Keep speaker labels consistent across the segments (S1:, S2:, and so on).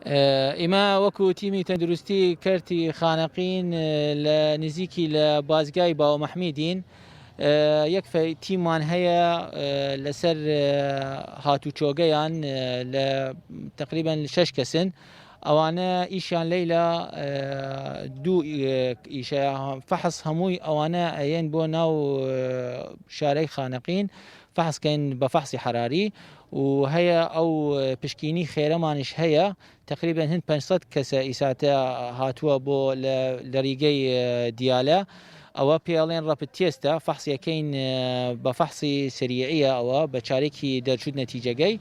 S1: ئێمە وەکو تیمی تەندروستی کەرتی خانەقین لە نزیکی لە بازگای باوە مەحمیدین یەک تیممان هەیە لەسەر هاتوچۆگەیان لە تقریبا 6 کەسن ئەوانە ئیشیان لەیلا دوو ئیشە فەحس هەمووی ئەوانە ئەیەن بۆ ناو شارەی خانەقین فەحسکەین بە فەحسی حراری و هەیە ئەو پشکینی خێرەمانش هەیە تقریبا هەند 500 کەسە ئیساتە هاتووە بۆ لە ریگەی دیالە ئەوە پێڵێن ڕەپت تێستە فەحسیەکەین بە فەحسی سریعیە ئەوە بە چارێکی دەرچوت نەتیجەگەی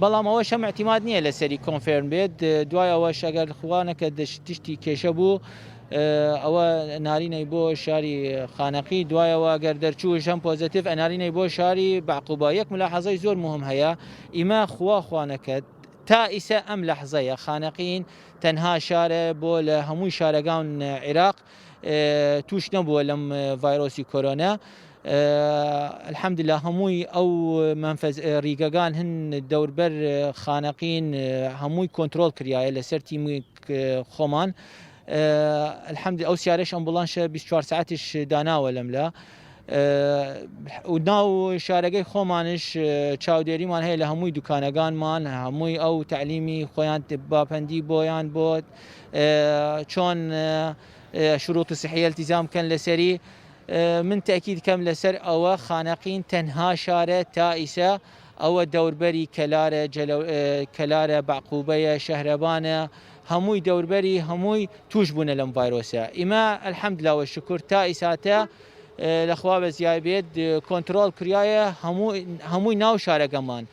S1: بەڵام ئەوە شەم احتیماد نییە لە سەری کۆنفێرم بێت دوایەوە شەگەر خوانەکە تشتی کێشە بوو ئەوە نارینەی بۆ شاری خانەقی دوایەوە گەر دەرچوو ژەم پۆزتیف ئەنارینەی بۆ شاری بەعقوبە یەک ملاحەزەی زۆر مهم هەیە ئیما خوانەکەت تا ئیسە ئەم لەحزەیە خانەقین تەنها شارە بۆ لە هەمووی شارەگان عێراق توش نەبووە لەم ڤایرۆسی کۆرۆنا الحەمدلله هەمووی ئەو ریگەگان هەن دەوربەر خانەقین هەمووی کۆنتترۆل کریایە لەسەر تیمی خۆمان الحەمدلله ئەو سیارەش ئەمبوڵانشە 24 ساعتش داناوە لەملا و ناو شارەکەی خۆمانش چاودێریمان هەیە لە هەمووی دوکانەکانمان هەمووی ئەو تعلیمی خۆیان باپەندی بۆیان بۆ چۆن شروط سحیە التیزام بکەن لەسەری من تاکید کەم لەسەر ئەوە خانەقین تەنها شارە تا ئیسە ئەوە دەوربەری کەلارە بەعقوبەیە شەهرەبانە هەمووی دەوربەری هەمووی توش بوونە لەم ڤایرۆسە ئیمە الحەمدلله وەشکر تا ئیساتە لەخوا بەزیای بێت کۆنتترۆل کریایە هەمووی ناو شارەکەمان